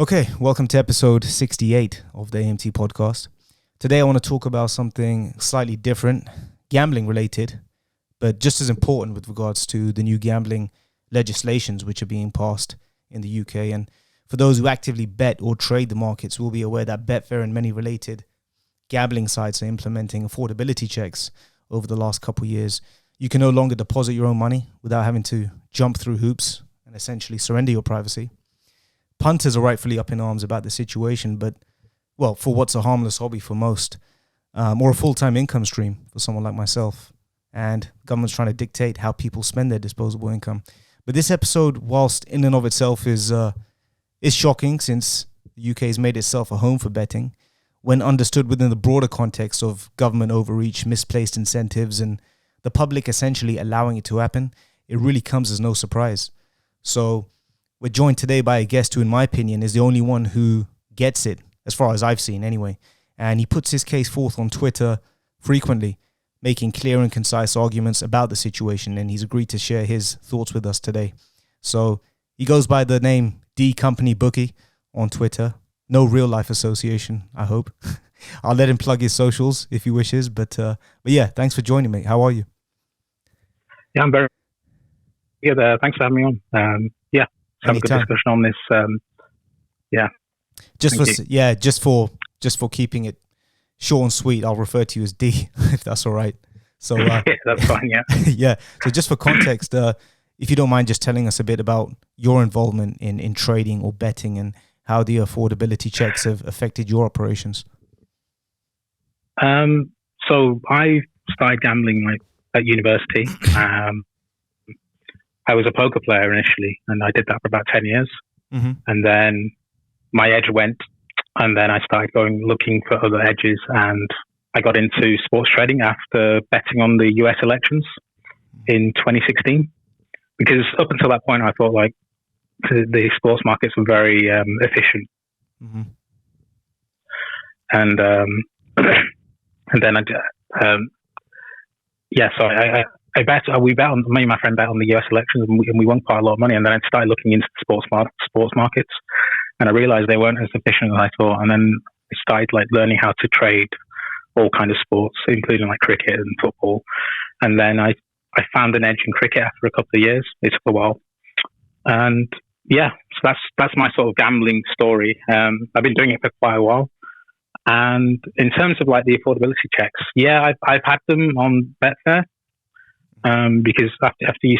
Okay, welcome to episode 68 of the AMT podcast. Today I want to talk about something slightly different, gambling related, but just as important with regards to the new gambling legislations which are being passed in the UK. And for those who actively bet or trade the markets will be aware that Betfair and many related gambling sites are implementing affordability checks over the last couple of years. You can no longer deposit your own money without having to jump through hoops and essentially surrender your privacy. Punters are rightfully up in arms about the situation, but, well, for what's a harmless hobby for most, or a full-time income stream for someone like myself, and government's trying to dictate how people spend their disposable income. But this episode, whilst in and of itself is shocking, since the UK has made itself a home for betting, when understood within the broader context of government overreach, misplaced incentives, and the public essentially allowing it to happen, it really comes as no surprise. So we're joined today by a guest who, in my opinion, is the only one who gets it, as far as I've seen anyway. And he puts his case forth on Twitter frequently, making clear and concise arguments about the situation, and he's agreed to share his thoughts with us today. So he goes by the name D Company Bookie on Twitter. No real life association, I hope. I'll let him plug his socials if he wishes, but yeah, thanks for joining me. How are you? Yeah, I'm very good. Thanks for having me on. Have Anytime. a good discussion on this. Just for keeping it short and sweet, I'll refer to you as D if that's all right. So yeah, that's fine. Yeah. yeah. So just for context, if you don't mind just telling us a bit about your involvement in trading or betting and how the affordability checks have affected your operations. So I started gambling at university. I was a poker player initially, and I did that for about 10 years. Mm-hmm. And then my edge went, and then I started looking for other edges, and I got into sports trading after betting on the US elections in 2016. Because up until that point, I thought the sports markets were very efficient. Mm-hmm. And then me and my friend bet on the US elections, and we won quite a lot of money. And then I started looking into sports markets, and I realized they weren't as efficient as I thought. And then I started learning how to trade all kinds of sports, including cricket and football. And then I found an edge in cricket after a couple of years. It took a while, and yeah, so that's my sort of gambling story. I've been doing it for quite a while. And in terms of the affordability checks, yeah, I've had them on Betfair. Because after you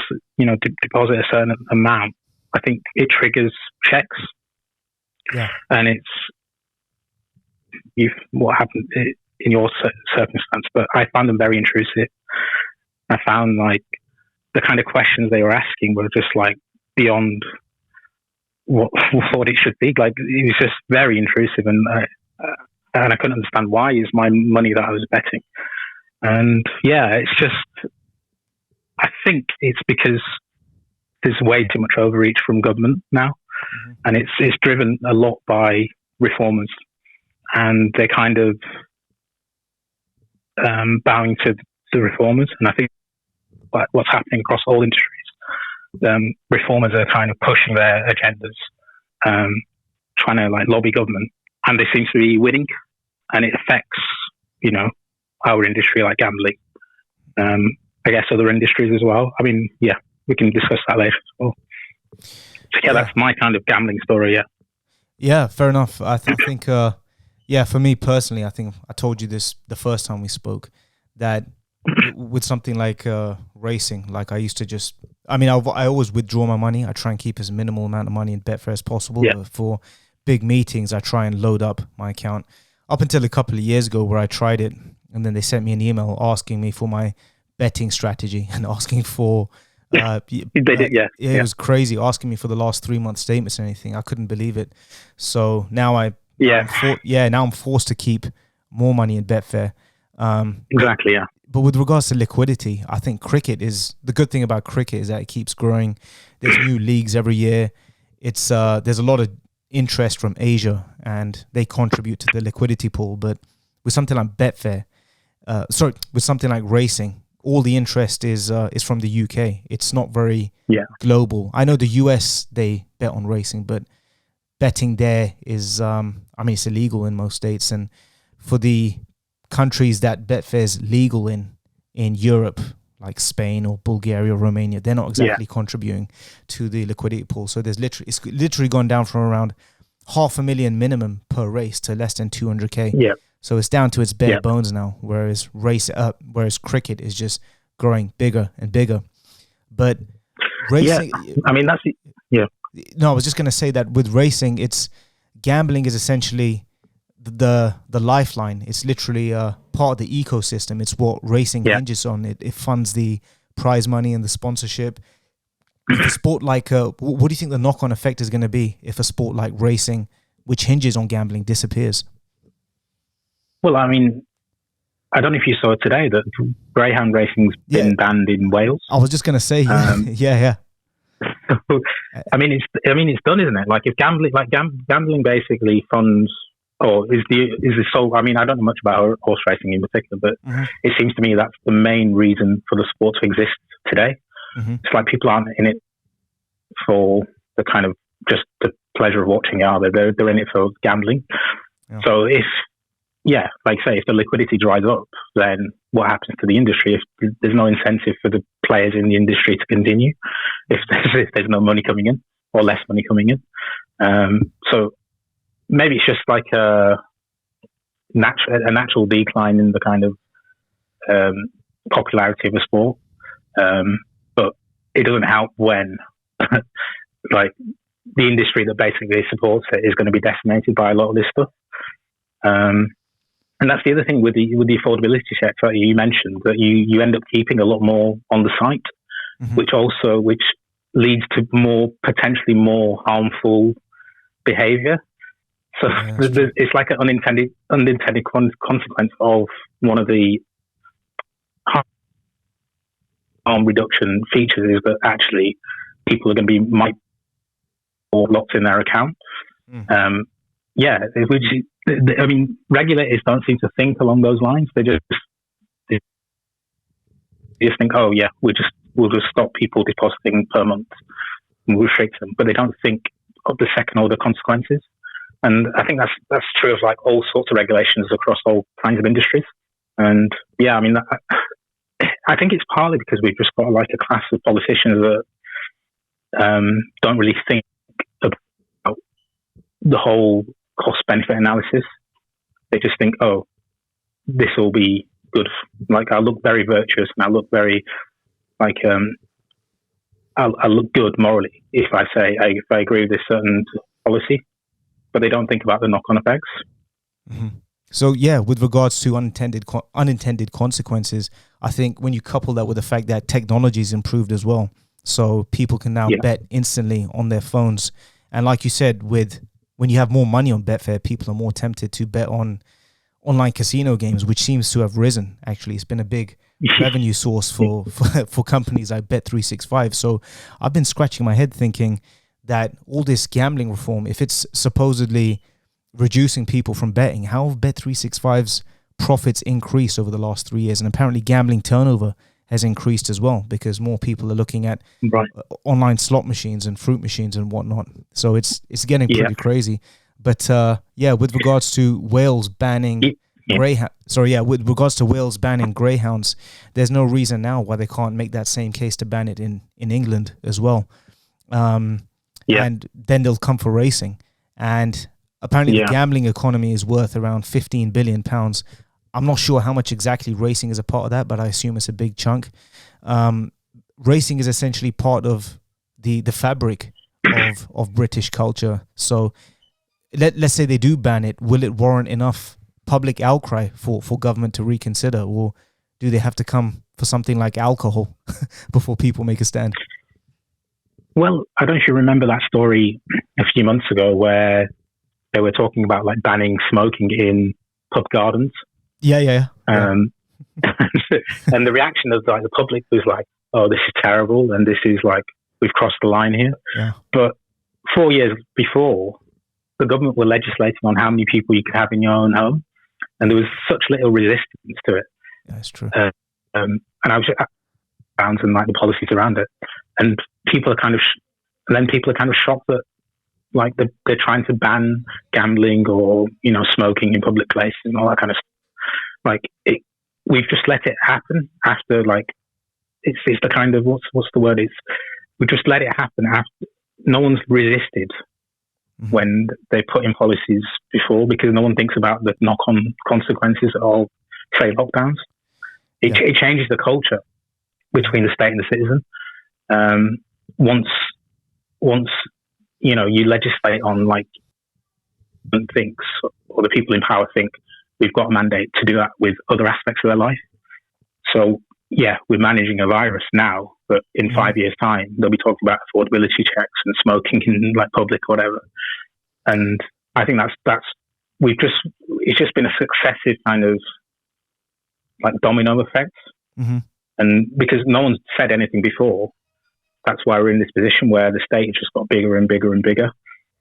deposit a certain amount, I think it triggers checks. Yeah. And what happened in your circumstance, but I found them very intrusive. I found the kind of questions they were asking were just beyond what it should be. It was just very intrusive, and I couldn't understand why is my money that I was betting. And yeah, it's just, I think it's because there's way too much overreach from government now. Mm-hmm. And it's driven a lot by reformers, and they're kind of bowing to the reformers. And I think what's happening across all industries, reformers are kind of pushing their agendas, trying to lobby government, and they seem to be winning, and it affects, our industry like gambling. I guess other industries as well. I mean, yeah, we can discuss that later as well. So yeah, that's my kind of gambling story. Yeah. Yeah, fair enough. I think, for me personally, I think I told you this the first time we spoke, that with something like racing, I used to I always withdraw my money. I try and keep as minimal amount of money in Betfair as possible. Yeah. But for big meetings, I try and load up my account. Up until a couple of years ago where I tried it, and then they sent me an email asking me for my betting strategy and asking for it was crazy, asking me for the last 3 month statements and anything. I couldn't believe it. So now I'm forced to keep more money in Betfair. Exactly. Yeah. But with regards to liquidity, I think the good thing about cricket is that it keeps growing. There's new leagues every year. It's there's a lot of interest from Asia, and they contribute to the liquidity pool. But with something like Betfair, with something like racing, all the interest is from the UK. It's not very global. I know the US, they bet on racing, but betting there is, it's illegal in most states. And for the countries that Betfair is legal in Europe, like Spain or Bulgaria or Romania, they're not exactly contributing to the liquidity pool. So it's literally gone down from around 500,000 minimum per race to less than 200K. Yeah. So it's down to its bare bones now, whereas cricket is just growing bigger and bigger. But racing... No, I was just going to say that with racing, gambling is essentially the lifeline. It's literally part of the ecosystem. It's what racing hinges on. It funds the prize money and the sponsorship. If a sport like... what do you think the knock-on effect is going to be if a sport like racing, which hinges on gambling, disappears? Well, I mean, I don't know if you saw today that greyhound racing's been banned in Wales. I was just going to say, yeah. I mean, it's done, isn't it? Like if gambling basically funds, or is the sole. I mean, I don't know much about horse racing in particular, but it seems to me that's the main reason for the sport to exist today. It's like people aren't in it for the kind of just the pleasure of watching it, are they? They're in it for gambling. Yeah. So like say, if the liquidity dries up, then what happens to the industry? If there's no incentive for the players in the industry to continue, if there's no money coming in or less money coming in, so maybe it's just like a natural decline in the kind of popularity of a sport, but it doesn't help when like the industry that basically supports it is going to be decimated by a lot of this stuff. And that's the other thing with the affordability checks that you mentioned, that you end up keeping a lot more on the site, which leads to potentially more harmful behaviour. So it's like an unintended consequence of one of the harm reduction features is that actually people are going to be locked in their account. I mean, regulators don't seem to think along those lines. They just think, oh yeah, we'll just stop people depositing per month and restrict them, but they don't think of the second order consequences. And I think that's true of like all sorts of regulations across all kinds of industries. And yeah, I mean, I think it's partly because we've just got like a class of politicians that don't really think about the whole cost-benefit analysis. They just think, oh, this will be good. Like, I look very virtuous and I look very, like, I look good morally if I say, if I agree with this certain policy, but they don't think about the knock-on effects. So, yeah, with regards to unintended consequences, I think when you couple that with the fact that technology's improved as well, so people can now bet instantly on their phones. And like you said, when you have more money on Betfair, people are more tempted to bet on online casino games, which seems to have risen. Actually, it's been a big revenue source for companies like Bet365. So I've been scratching my head thinking that all this gambling reform, if it's supposedly reducing people from betting, how have Bet365's profits increased over the last 3 years? And apparently gambling turnover has increased as well because more people are looking at online slot machines and fruit machines and whatnot. So it's getting pretty crazy. But with regards to Wales banning with regards to Wales banning greyhounds, there's no reason now why they can't make that same case to ban it in England as well. And then they'll come for racing. And apparently the gambling economy is worth around £15 billion. I'm not sure how much exactly racing is a part of that, but I assume it's a big chunk. Racing is essentially part of the fabric of British culture. So let's say they do ban it. Will it warrant enough public outcry for government to reconsider, or do they have to come for something like alcohol before people make a stand? Well, I don't know if you remember that story a few months ago where they were talking about like banning smoking in pub gardens. Yeah. And the reaction of like the public was like, "Oh, this is terrible," and this is like we've crossed the line here. Yeah. But 4 years before, the government were legislating on how many people you could have in your own home, and there was such little resistance to it. Yeah, that's true. And I was and like the policies around it, and people are kind of shocked that like they're trying to ban gambling or smoking in public places and all that kind of stuff. Like we've just let it happen after like it's the kind of what's the word is we just let it happen after no one's resisted when they put in policies before because no one thinks about the knock-on consequences of say lockdowns. It changes the culture between the state and the citizen. Once you legislate on like thinks or the people in power think we've got a mandate to do that with other aspects of their life. So yeah, we're managing a virus now, but in 5 years' time they'll be talking about affordability checks and smoking in like public or whatever. And I think that's it's just been a successive kind of like domino effect. And because no one's said anything before, that's why we're in this position where the state just got bigger and bigger and bigger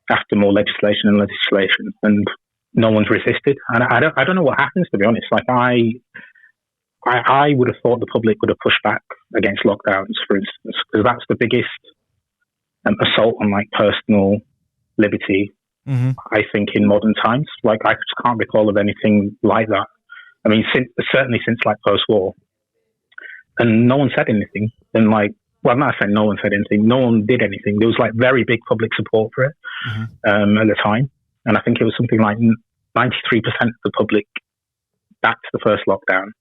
after more legislation and legislation, and no one's resisted. And I don't know what happens, to be honest. Like I would have thought the public would have pushed back against lockdowns, for instance, because that's the biggest assault on like personal liberty, I think, in modern times. Like I just can't recall of anything like that. I mean, certainly since like post-war, and no one said anything. And like, well, I'm not saying no one said anything. No one did anything. There was like very big public support for it at the time, and I think it was something like 93% of the public backed the first lockdown.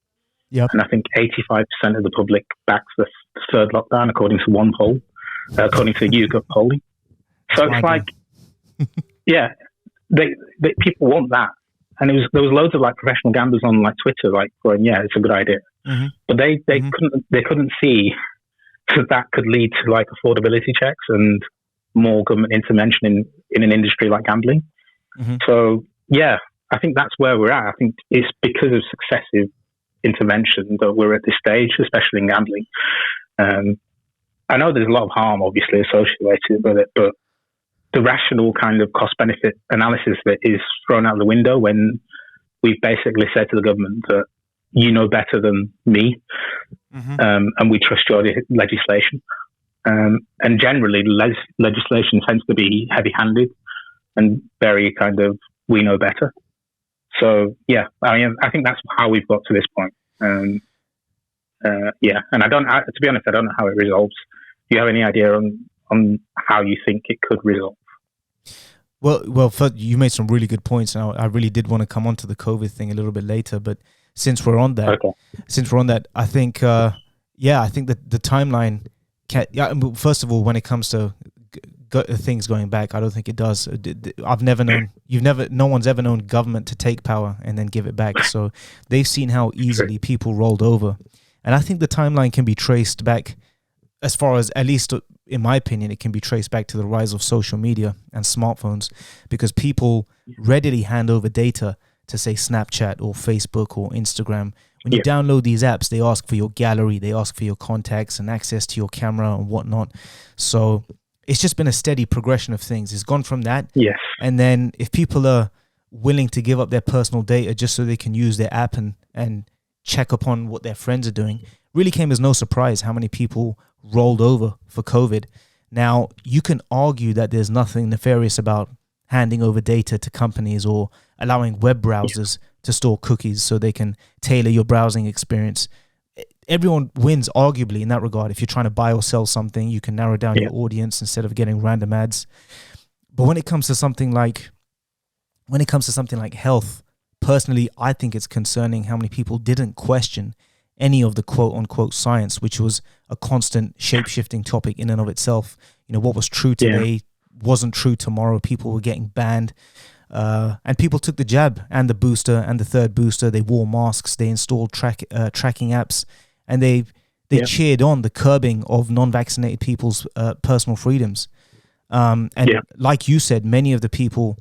Yep. And I think 85% of the public backed the third lockdown, according to one poll, according to the YouGov polling. So it's like, yeah, they people want that. And there was loads of like professional gamblers on like Twitter, like going, yeah, it's a good idea. But they couldn't see that could lead to like affordability checks and more government intervention in an industry like gambling. So yeah, I think that's where we're at. I think it's because of successive intervention that we're at this stage, especially in gambling. I know there's a lot of harm obviously associated with it, but the rational kind of cost benefit analysis that is thrown out the window when we've basically said to the government that you know better than me, and we trust your legislation. And generally, legislation tends to be heavy-handed and very kind of we know better. So yeah, I think that's how we've got to this point. Yeah, and to be honest, I don't know how it resolves. Do you have any idea on how you think it could resolve? Well, you made some really good points, and I really did want to come on to the COVID thing a little bit later. But since we're on that, I think, I think that the timeline first of all, when it comes to things going back, I don't think it does. No one's ever known government to take power and then give it back. So they've seen how easily people rolled over. And I think the timeline can be traced back, as far as, at least in my opinion, it can be traced back to the rise of social media and smartphones, because people readily hand over data to, say, Snapchat or Facebook or Instagram. When you download these apps, they ask for your gallery, they ask for your contacts and access to your camera and whatnot. So it's just been a steady progression of things. It's gone from that. Yes. And then if people are willing to give up their personal data just so they can use their app and check upon what their friends are doing, really came as no surprise how many people rolled over for COVID. Now, you can argue that there's nothing nefarious about handing over data to companies or allowing web browsers to store cookies so they can tailor your browsing experience. Everyone wins, arguably, in that regard. If you're trying to buy or sell something, you can narrow down your audience instead of getting random ads. But when it comes to something like health, personally, I think it's concerning how many people didn't question any of the quote-unquote science, which was a constant shape-shifting topic in and of itself. You know, what was true today wasn't true tomorrow. People were getting banned. And people took the jab and the booster and the third booster. They wore masks. They installed tracking apps. And they cheered on the curbing of non-vaccinated people's personal freedoms. Like you said, many of the people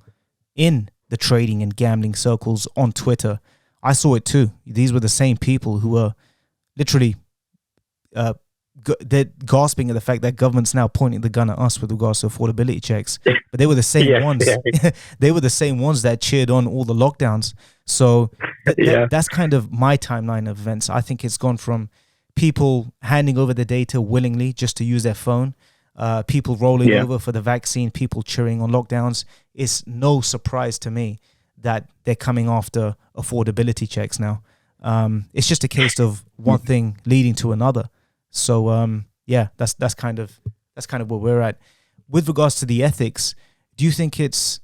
in the trading and gambling circles on Twitter, I saw it too. These were the same people who were literally they're gasping at the fact that government's now pointing the gun at us with regards to affordability checks. But they were the same ones. They were the same ones that cheered on all the lockdowns. So that's kind of my timeline of events. I think it's gone from people handing over the data willingly just to use their phone, people rolling over for the vaccine, people cheering on lockdowns. It's no surprise to me that they're coming after affordability checks now. It's just a case of one thing leading to another. So that's kind of where we're at. With regards to the ethics, do you think it's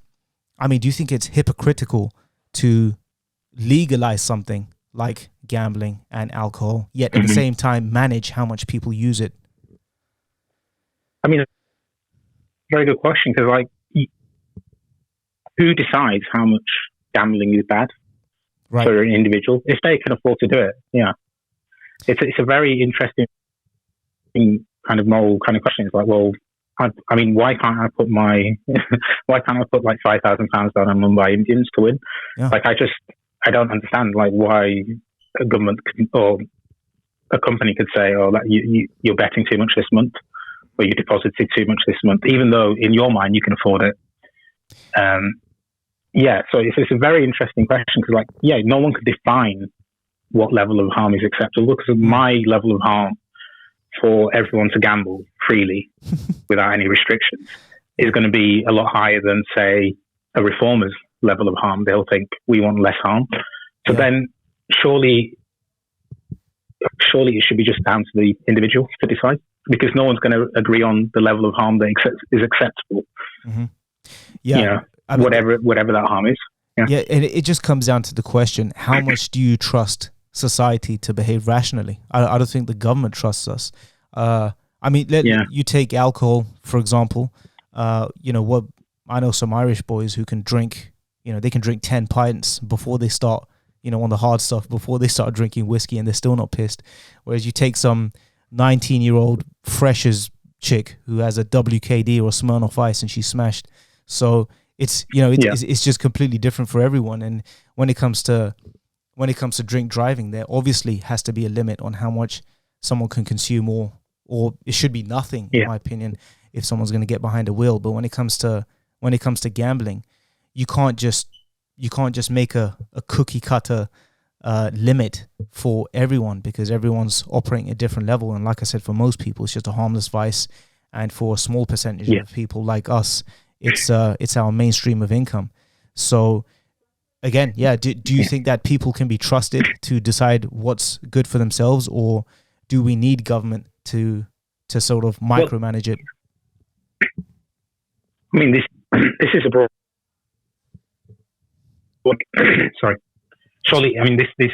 hypocritical to legalize something like gambling and alcohol, yet at the same time manage how much people use it? I mean, very good question, because like, who decides how much gambling is bad for an individual if they can afford to do it? Yeah, it's a very interesting kind of moral kind of question. It's like, well, I mean, why can't I put like £5,000 down on Mumbai Indians to win? Yeah. Like, I don't understand like why a government or a company could say, oh, that you're betting too much this month, or you deposited too much this month, even though in your mind you can afford it. So it's a very interesting question, because like, no one could define what level of harm is acceptable, because my level of harm for everyone to gamble freely without any restrictions is going to be a lot higher than, say, a reformer's level of harm. They'll think we want less harm. So then surely it should be just down to the individual to decide, because no one's going to agree on the level of harm that is acceptable. Mm-hmm. Whatever that harm is. Yeah, and it just comes down to the question: how much do you trust society to behave rationally? I don't think the government trusts us. You take alcohol, for example. I know some Irish boys who can drink. They can drink 10 pints before they start. On the hard stuff, before they start drinking whiskey, and they're still not pissed. Whereas you take some 19-year-old freshers chick who has a WKD or a Smirnoff Ice and she's smashed. So it's just completely different for everyone. And when it comes to drink driving, there obviously has to be a limit on how much someone can consume, or it should be nothing, in my opinion, if someone's going to get behind a wheel. But when it comes to gambling, you can't just make a cookie cutter limit for everyone, because everyone's operating at a different level. And like I said, for most people, it's just a harmless vice, and for a small percentage of people like us, it's our mainstream of income. So again, do you think that people can be trusted to decide what's good for themselves, or do we need government to sort of micromanage it? I mean, this is a broad. Sorry. Surely, I mean, this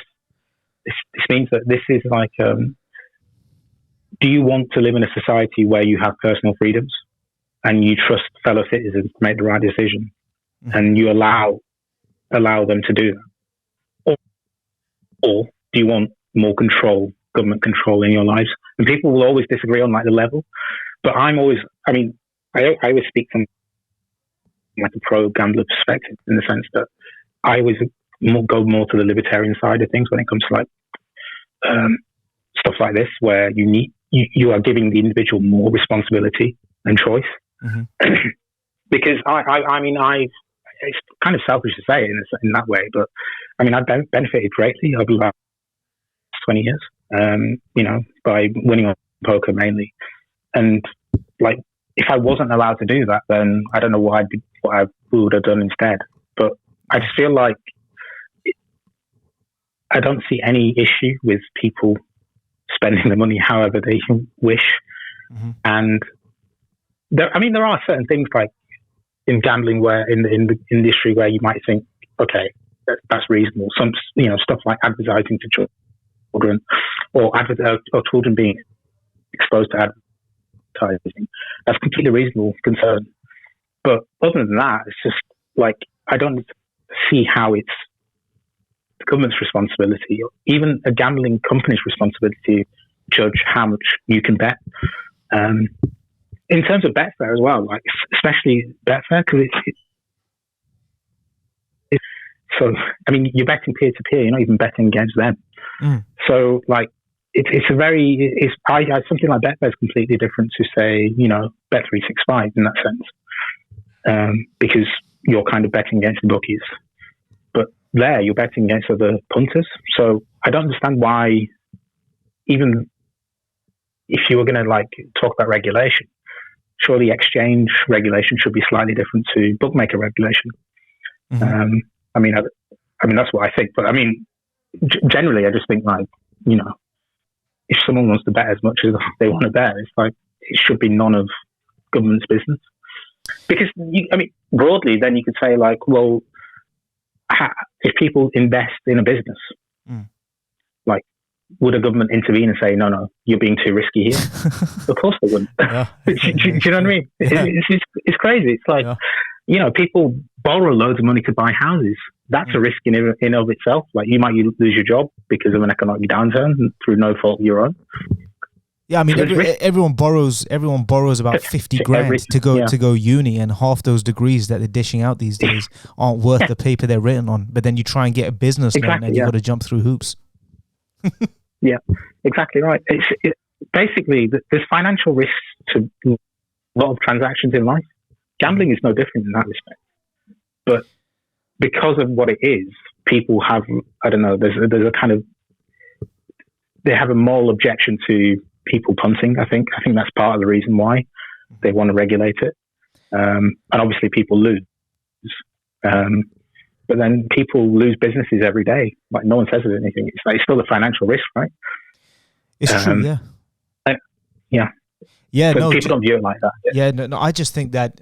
means that this is like, do you want to live in a society where you have personal freedoms and you trust fellow citizens to make the right decision, and you allow them to do that? Or do you want more control, government control in your lives? And people will always disagree on like the level, but I always speak from like a pro-gambler perspective, in the sense that I always go more to the libertarian side of things when it comes to like stuff like this, where you are giving the individual more responsibility and choice. Because it's kind of selfish to say it in that way, but I mean, I've benefited greatly over the last 20 years, by winning on poker mainly. And like, if I wasn't allowed to do that, then I don't know what I would have done instead. But I just feel like I don't see any issue with people spending the money however they wish. And there are certain things like in gambling, where in the industry, where you might think, okay, that's reasonable. Some stuff like advertising to children, or children being exposed to advertising, that's completely reasonable concern. But other than that, it's just like, I don't see how it's the government's responsibility, or even a gambling company's responsibility, to judge how much you can bet. In terms of Betfair as well, like especially Betfair, because so I mean, you're betting peer to peer, you're not even betting against them. So like something like Betfair is completely different to, say, Bet365 in that sense, because you're kind of betting against the bookies, but there you're betting against other punters. So I don't understand why, even if you were going to like talk about regulation, surely exchange regulation should be slightly different to bookmaker regulation. Mm-hmm. I mean, that's what I think. But I mean, generally, I just think like, you know, if someone wants to bet as much as they want to bet, it's like it should be none of government's business. Because broadly, then you could say like, well, if people invest in a business, like, would a government intervene and say, no, you're being too risky here? Of course they wouldn't. Yeah. Do you know what I mean? Yeah. It's crazy. It's like, you know, people borrow loads of money to buy houses. That's a risk in of itself. Like, you might lose your job because of an economic downturn through no fault of your own. Yeah, I mean, everyone borrows about 50 grand to go uni, and half those degrees that they're dishing out these days aren't worth the paper they're written on. But then you try and get a business loan, and you've got to jump through hoops. Yeah, exactly right. Basically, there's financial risks to a lot of transactions in life. Gambling is no different in that respect. But because of what it is, people have, I don't know, there's a kind of, they have a moral objection to people punting. I think that's part of the reason why they want to regulate it. And obviously people lose. But then people lose businesses every day. Like, no one says anything. It's still a financial risk, right? It's true, yeah. Yeah. But no, people don't view it like that. Yeah, no. I think that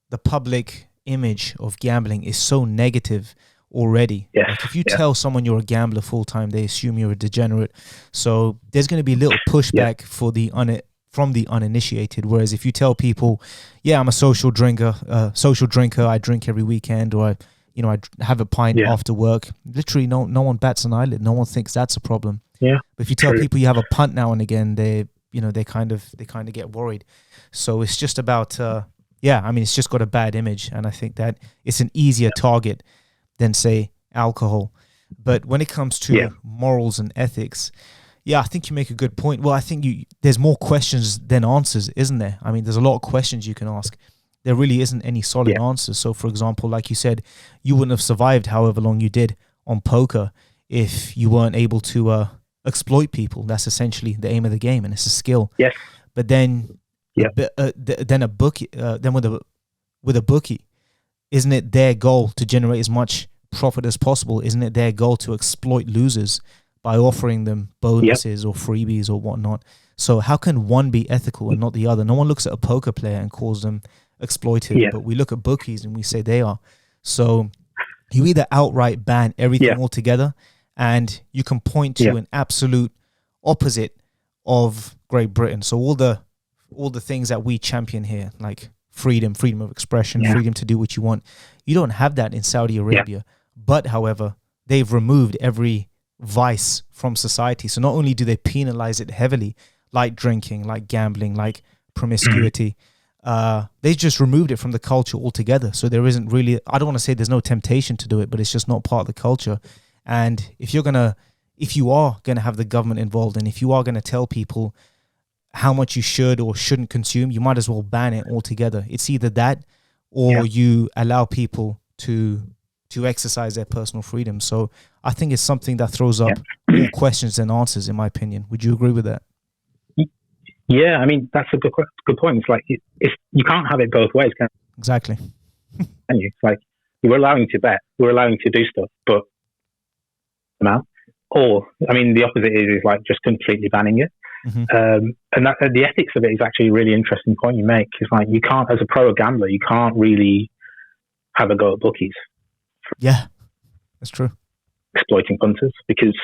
the public image of gambling is so negative already. Yes. Like, if you tell someone you're a gambler full time, they assume you're a degenerate. So there's going to be a little pushback from the uninitiated. Whereas if you tell people, yeah, I'm a social drinker, I drink every weekend, or I have a pint after work. Literally, no one bats an eyelid. No one thinks that's a problem. Yeah. But if you tell people you have a punt now and again, they kind of get worried. So it's just about it's just got a bad image, and I think that it's an easier target than, say, alcohol. But when it comes to morals and ethics, I think you make a good point. Well, I think there's more questions than answers, isn't there? I mean, there's a lot of questions you can ask. There really isn't any solid answers. So, for example, like you said, you wouldn't have survived however long you did on poker if you weren't able to exploit people. That's essentially the aim of the game, and it's a skill. Yes. But then, then a bookie, with a bookie, isn't it their goal to generate as much profit as possible? Isn't it their goal to exploit losers by offering them bonuses or freebies or whatnot? So how can one be ethical and not the other? No one looks at a poker player and calls them exploitive, but we look at bookies and we say they are. So you either outright ban everything altogether, and you can point to an absolute opposite of Great Britain. So all the things that we champion here, like freedom of expression, freedom to do what you want, you don't have that in Saudi Arabia. But however, they've removed every vice from society. So not only do they penalize it heavily, like drinking, like gambling, like promiscuity, they just removed it from the culture altogether. So there isn't really, I don't want to say there's no temptation to do it, but it's just not part of the culture. And if you are gonna have the government involved, and if you are gonna tell people how much you should or shouldn't consume, you might as well ban it altogether. It's either that or you allow people to exercise their personal freedom. So I think it's something that throws up more questions than answers, in my opinion. Would you agree with that? Yeah, I mean, that's a good point. It's like, you can't have it both ways, can you? Exactly. Can you? It's like, we're allowing to bet, we're allowing to do stuff, but or, I mean, the opposite is like just completely banning it. Mm-hmm. And the ethics of it is actually a really interesting point you make. It's like, you can't, as a pro gambler, you can't really have a go at bookies. Yeah, that's true. Exploiting punters, because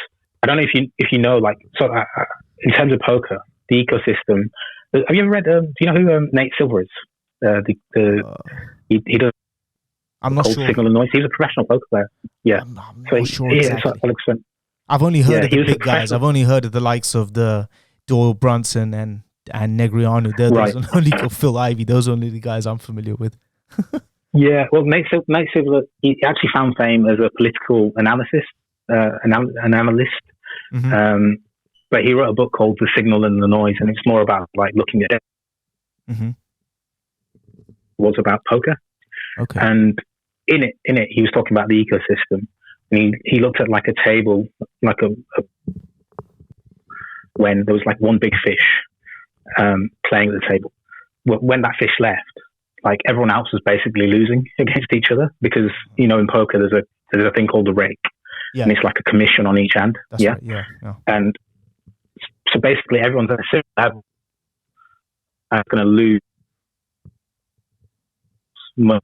I don't know if you know, like, so in terms of poker, the ecosystem. Have you ever read? Do you know who Nate Silver is? He does. I'm not sure. Signal and Noise. He's a professional poker player. Yeah, I'm not sure exactly. Like I've only heard of the big guys. I've only heard of the likes of the Doyle Brunson and Negriano. Those only Phil Ivey. Those are only the guys I'm familiar with. Yeah, well, Nate Silver, he actually found fame as a political analyst. Mm-hmm. But he wrote a book called The Signal and the Noise, and it's more about like looking at it. Mm-hmm. Was about poker. Okay. And in it, he was talking about the ecosystem, and he looked at like a table, like a when there was like one big fish, playing at the table. When that fish left, like everyone else was basically losing against each other because, you know, in poker there's a thing called a rake, and it's like a commission on each hand. That's right, yeah. And so basically everyone's at a similar level and going to lose money.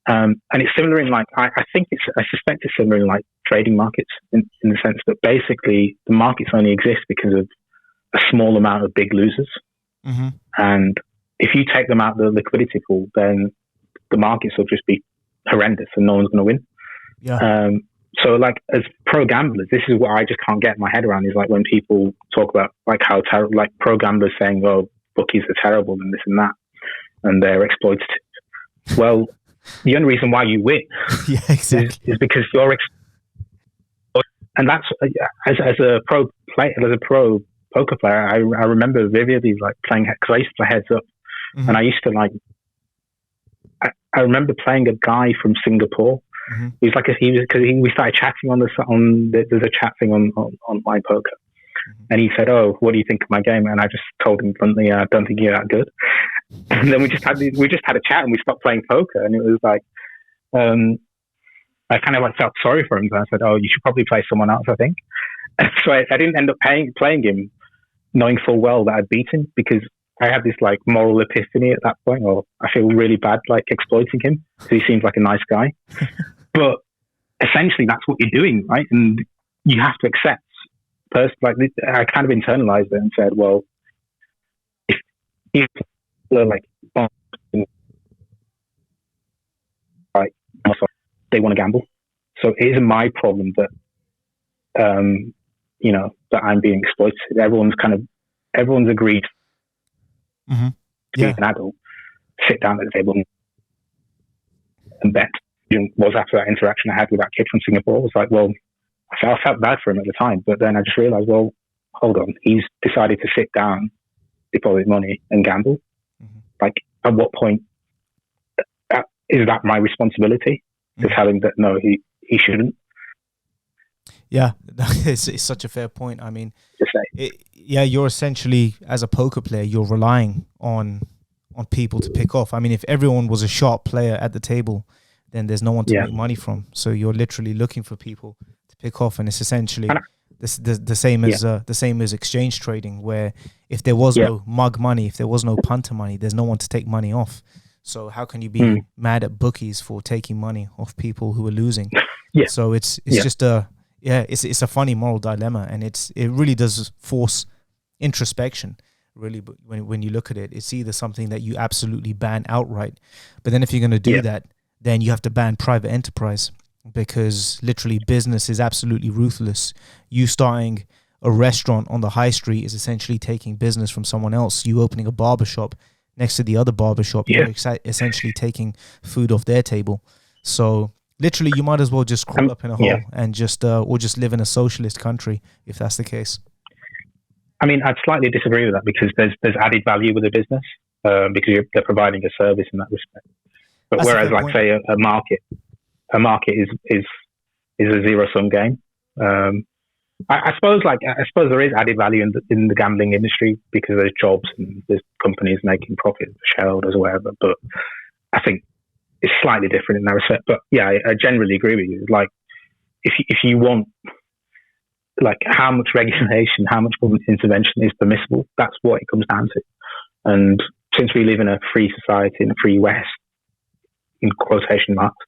And it's similar in like, I suspect it's similar in like trading markets in the sense that basically the markets only exist because of a small amount of big losers. Mm-hmm. And if you take them out of the liquidity pool, then the markets will just be horrendous and no one's going to win. Yeah. So like as pro gamblers, this is what I just can't get my head around is like when people talk about like how terrible, like pro gamblers saying, oh, bookies are terrible and this and that, and they're exploitative. Well, the only reason why you win yeah, exactly. is because you're and that's as a pro player, as a pro poker player, I remember vividly like playing, because I used to play heads up, Mm-hmm. and I used to like, I remember playing a guy from Singapore. Mm-hmm. We started chatting there's a chat thing on my poker, Mm-hmm. and he said, "Oh, what do you think of my game?" And I just told him bluntly, "I don't think you're that good." And then we just had a chat, and we stopped playing poker, and it was like, I kind of like felt sorry for him, and I said, "Oh, you should probably play someone else, I think." And so I didn't end up playing him, knowing full well that I'd beat him, because I had this like moral epiphany at that point, or I feel really bad like exploiting him because he seems like a nice guy. But essentially that's what you're doing, right? And you have to accept first, like I kind of internalized it and said, well, if like they want to gamble, so it isn't my problem that you know, that I'm being exploited. Everyone's agreed Mm-hmm. to be an adult, sit down at the table and bet. Was after that interaction I had with that kid from Singapore, it was like, well, I felt bad for him at the time, but then I just realized, well, hold on, he's decided to sit down, deposit money and gamble. Mm-hmm. Like, at what point is that my responsibility to tell him that no, he shouldn't? Yeah, it's such a fair point. I mean, you're essentially, as a poker player, you're relying on people to pick off. I mean, if everyone was a sharp player at the table, then there's no one to make money from. So you're literally looking for people to pick off, and it's essentially the same as exchange trading, where if there was no mug money, if there was no punter money, there's no one to take money off. So how can you be mad at bookies for taking money off people who are losing? So it's just it's a funny moral dilemma, and it really does force introspection. Really, but when you look at it, it's either something that you absolutely ban outright, but then if you're going to do that, then you have to ban private enterprise, because literally business is absolutely ruthless. You starting a restaurant on the high street is essentially taking business from someone else. You opening a barbershop next to the other barbershop, you're essentially taking food off their table. So literally you might as well just crawl up in a hole and just or just live in a socialist country if that's the case. I mean, I'd slightly disagree with that, because there's added value with a business, because they're providing a service in that respect. But that's whereas, like, say, a market is a zero-sum game. I suppose there is added value in the gambling industry, because there's jobs and there's companies making profit for shareholders or whatever. But I think it's slightly different in that respect. But yeah, I generally agree with you. Like, if you want, like, how much regulation, how much government intervention is permissible, that's what it comes down to. And since we live in a free society, in a free West, in quotation marks,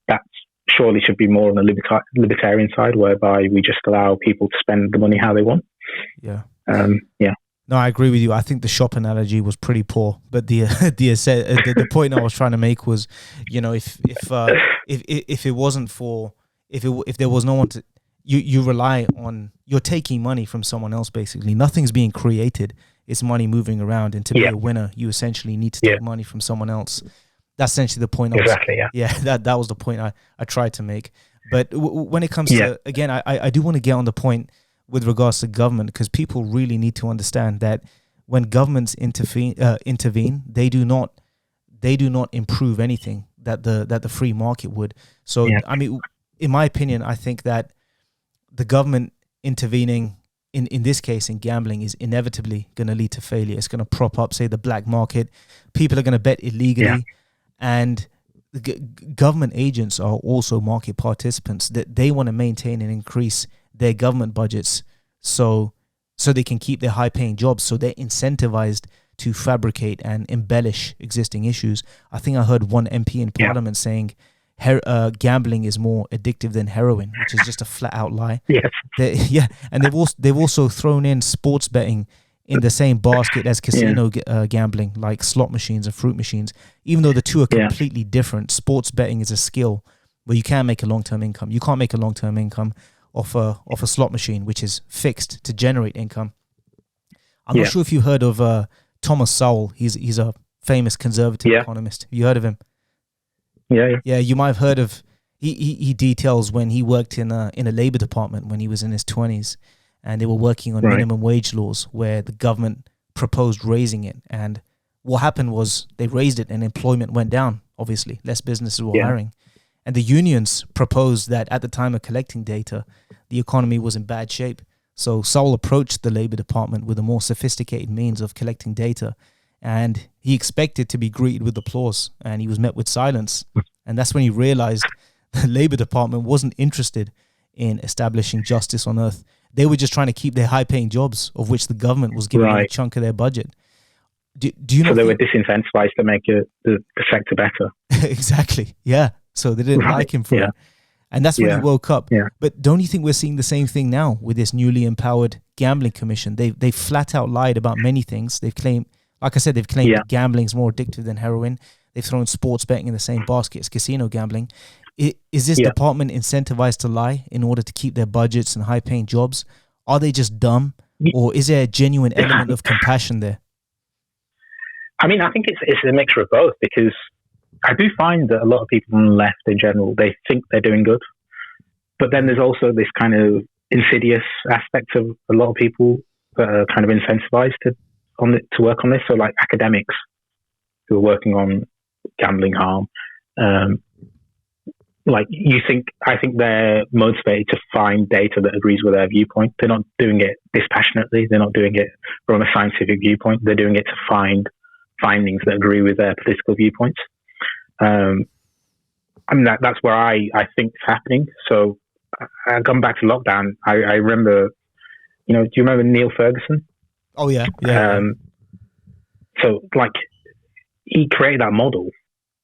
that surely should be more on the libertarian side, whereby we just allow people to spend the money how they want. Yeah. Yeah. No, I agree with you. I think the shop analogy was pretty poor, but the point I was trying to make was, you know, if it wasn't for, if there was no one to, you rely on, you're taking money from someone else. Basically, nothing's being created; it's money moving around. And to be a winner, you essentially need to take money from someone else. That's essentially the point. That was the point I tried to make. But when it comes to, again, I do want to get on the point with regards to government, because people really need to understand that when governments intervene, they do not improve anything that the free market would. So I mean, in my opinion, I think that the government intervening in this case, in gambling, is inevitably going to lead to failure. It's going to prop up, say, the black market. People are going to bet illegally, and government agents are also market participants. That they want to maintain and increase their government budgets, so they can keep their high-paying jobs. So they're incentivized to fabricate and embellish existing issues. I think I heard one MP in Parliament saying gambling is more addictive than heroin, which is just a flat-out lie. Yes. And they've also thrown in sports betting in the same basket as casino gambling, like slot machines and fruit machines. Even though the two are completely different, sports betting is a skill where you can make a long-term income. You can't make a long-term income off a slot machine, which is fixed to generate income. I'm not sure if you heard of Thomas Sowell. He's a famous conservative economist. Have you heard of him? Yeah, you might have heard of. He details when he worked in a labor department when he was in his 20s, and they were working on minimum wage laws where the government proposed raising it. And what happened was they raised it and employment went down. Obviously, less businesses were hiring. And the unions proposed that at the time of collecting data, the economy was in bad shape. So Sowell approached the labor department with a more sophisticated means of collecting data. And he expected to be greeted with applause, and he was met with silence. And that's when he realized the labor department wasn't interested in establishing justice on earth. They were just trying to keep their high-paying jobs, of which the government was giving them a chunk of their budget. Do you know? So they were disincentivized to make the sector better. Exactly. Yeah. So they didn't like him for it. And that's when he woke up. Yeah. But don't you think we're seeing the same thing now with this newly empowered gambling commission? They flat out lied about many things. They've claimed, like I said, that gambling is more addictive than heroin. They've thrown sports betting in the same basket as casino gambling. Is this department incentivized to lie in order to keep their budgets and high-paying jobs? Are they just dumb, or is there a genuine element of compassion there? I mean, I think it's a mixture of both, because I do find that a lot of people on the left in general, they think they're doing good. But then there's also this kind of insidious aspect of a lot of people that are kind of incentivized to work on this. So like academics who are working on gambling harm, I think they're motivated to find data that agrees with their viewpoint. They're not doing it dispassionately. They're not doing it from a scientific viewpoint. They're doing it to find findings that agree with their political viewpoints. I mean, that's where I think it's happening. So going back to lockdown, I remember, do you remember Neil Ferguson? Oh, yeah. So, like, he created that model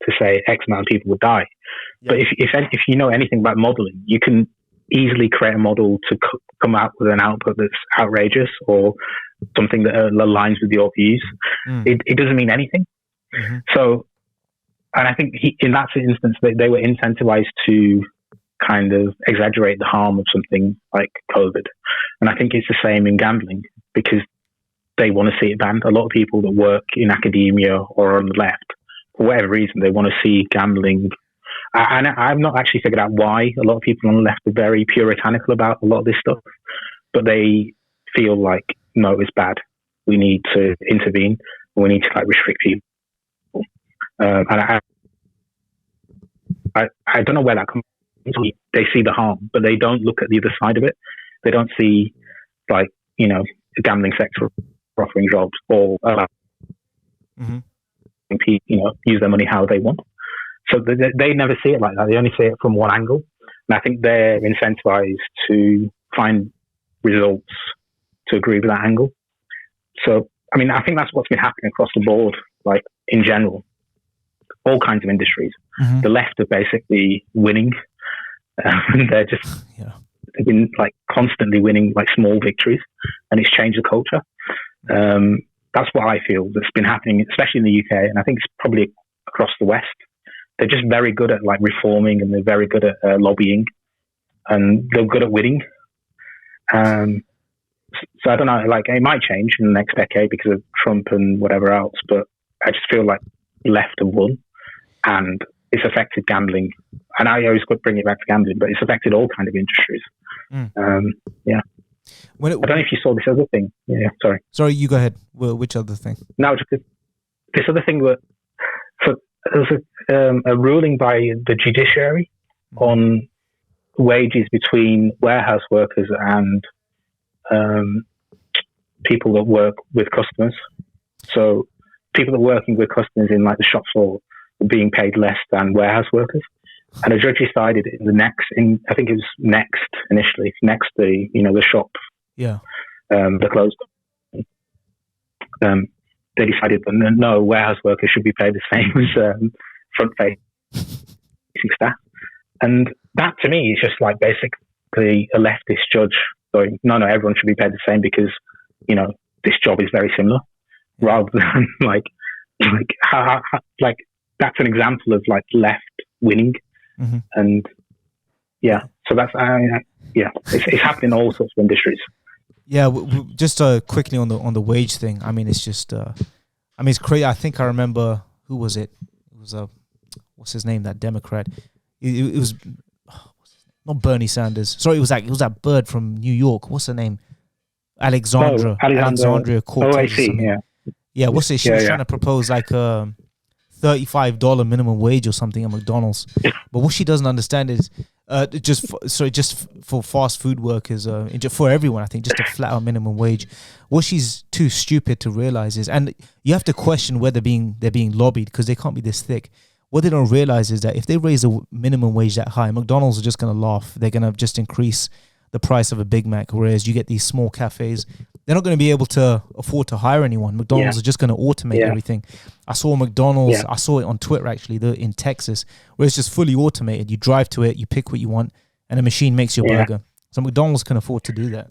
to say X amount of people would die. Yeah. But if you know anything about modeling, you can easily create a model to come out with an output that's outrageous or something that aligns with your views. It doesn't mean anything. Mm-hmm. So, and I think in that instance, they were incentivized to kind of exaggerate the harm of something like COVID. And I think it's the same in gambling, because they want to see it banned. A lot of people that work in academia or on the left, for whatever reason, they want to see gambling. And I've not actually figured out why a lot of people on the left are very puritanical about a lot of this stuff, but they feel like, no, it's bad. We need to intervene. We need to restrict people. And I don't know where that comes from. They see the harm, but they don't look at the other side of it. They don't see, the gambling sector offering jobs or use their money how they want. So they never see it like that. They only see it from one angle. And I think they're incentivized to find results to agree with that angle. So, I mean, I think that's what's been happening across the board, in general. All kinds of industries. Mm-hmm. The left are basically winning. They're just they've been constantly winning small victories, and it's changed the culture. That's what I feel that's been happening, especially in the UK, and I think it's probably across the West. They're just very good at reforming, and they're very good at lobbying, and they're good at winning. So I don't know, it might change in the next decade because of Trump and whatever else, but I just feel like left have won, and it's affected gambling. And I always bring it back to gambling, but it's affected all kinds of industries. I don't know if you saw this other thing. Yeah, sorry. Sorry, you go ahead. Which other thing? No, just this other thing there's a ruling by the judiciary on wages between warehouse workers and people that work with customers. So people that are working with customers in like the shop floor were being paid less than warehouse workers. And a judge decided I think it was initially, the shop, the closed. They decided that no, warehouse workers should be paid the same as front-facing staff. And that to me is just like basically a leftist judge going, no, everyone should be paid the same because, this job is very similar, rather than like that's an example of like left winning. Mm-hmm. And so that's it's happening in all sorts of industries. Yeah, just quickly on the wage thing. I mean, it's just it's crazy. I think I remember, who was it? It was what's his name? That Democrat. It was not Bernie Sanders. Sorry, it was that bird from New York. What's her name? Alexandria Cortez. Yeah. What's it? She was trying to propose like $35 minimum wage or something at McDonald's. But what she doesn't understand is just for fast food workers, for everyone, I think, just a flat out minimum wage. What she's too stupid to realize is, and you have to question whether they're being lobbied, because they can't be this thick. What they don't realize is that if they raise the minimum wage that high, McDonald's are just going to laugh. They're going to just increase the price of a Big Mac, whereas you get these small cafes, they're not going to be able to afford to hire anyone. McDonald's are just going to automate everything. I saw McDonald's, I saw it on Twitter actually, in Texas, where it's just fully automated. You drive to it, you pick what you want, and a machine makes your burger. So McDonald's can afford to do that.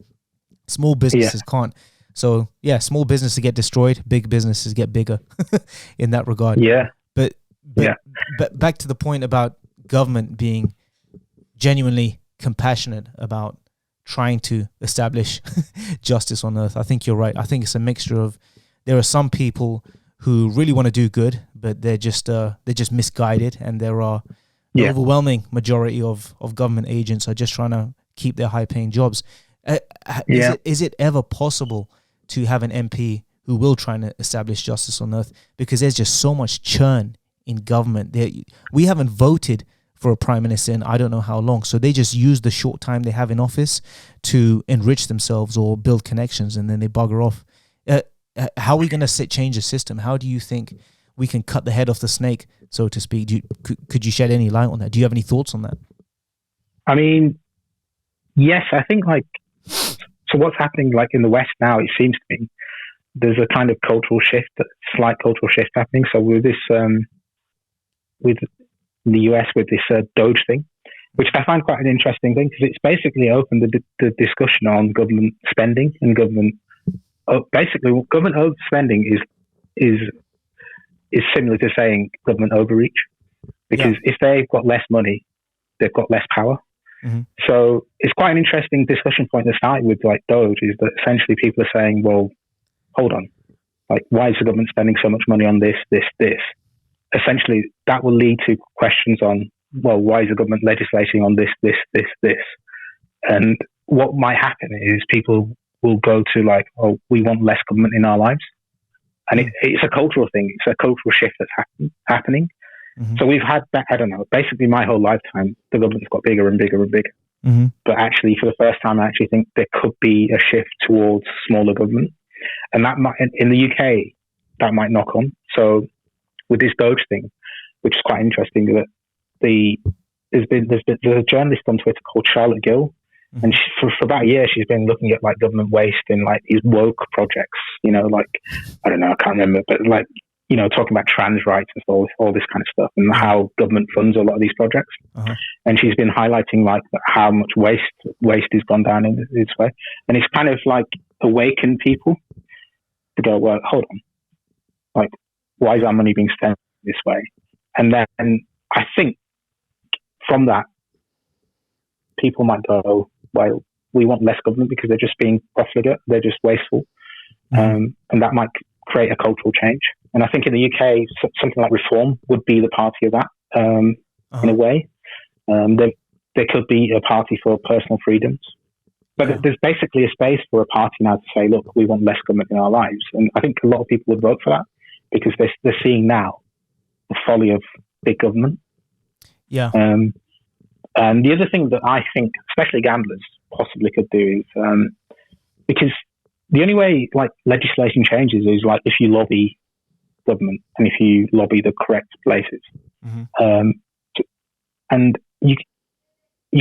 Small businesses can't. So small businesses get destroyed, big businesses get bigger in that regard. Yeah. But back to the point about government being genuinely compassionate about trying to establish justice on earth. I think you're right. I think it's a mixture of, there are some people who really want to do good, but they're just misguided, and there are the overwhelming majority of government agents are just trying to keep their high-paying jobs. Is it ever possible to have an MP who will try to establish justice on earth? Because there's just so much churn in government. We haven't voted for a prime minister in I don't know how long, so they just use the short time they have in office to enrich themselves or build connections, and then they bugger off. How are we going to change the system? How do you think we can cut the head off the snake, so to speak? Could you shed any light on that? Do you have any thoughts on that? I mean, yes, I think so what's happening like in the West now, it seems to me, there's a kind of slight cultural shift happening. So with this, with the US, with this Doge thing, which I find quite an interesting thing, because it's basically opened the discussion on government spending and government. Basically, government overspending is similar to saying government overreach, because if they've got less money, they've got less power. Mm-hmm. So it's quite an interesting discussion point to start with, like Doge, is that essentially people are saying, well, hold on, like, why is the government spending so much money on this? Essentially, that will lead to questions on, well, why is the government legislating on this? And what might happen is people will go to like, oh, we want less government in our lives. And it's a cultural thing. It's a cultural shift that's happening. Mm-hmm. So we've had, I don't know, basically my whole lifetime, the government's got bigger and bigger and bigger. Mm-hmm. But actually, for the first time, I actually think there could be a shift towards smaller government. And that might, in the UK, that might knock on. So with this Doge thing, which is quite interesting, that there's a journalist on Twitter called Charlotte Gill, mm-hmm. and for about a year she's been looking at like government waste in like these woke projects, like, I don't know, I can't remember, but like, talking about trans rights and all this kind of stuff, and how government funds a lot of these projects. Uh-huh. And she's been highlighting like how much waste has gone down in this way, and it's kind of like awakened people to go, well, hold on, like, why is our money being spent this way? And then I think from that, people might go, well, we want less government because they're just being profligate, they're just wasteful, and that might create a cultural change. And I think in the UK, something like Reform would be the party of that, in a way. There could be a party for personal freedoms. But there's basically a space for a party now to say, look, we want less government in our lives. And I think a lot of people would vote for that, because they're seeing now the folly of big government. Yeah. And the other thing that I think, especially gamblers, possibly could do is because the only way like legislation changes is like if you lobby government and if you lobby the correct places. And you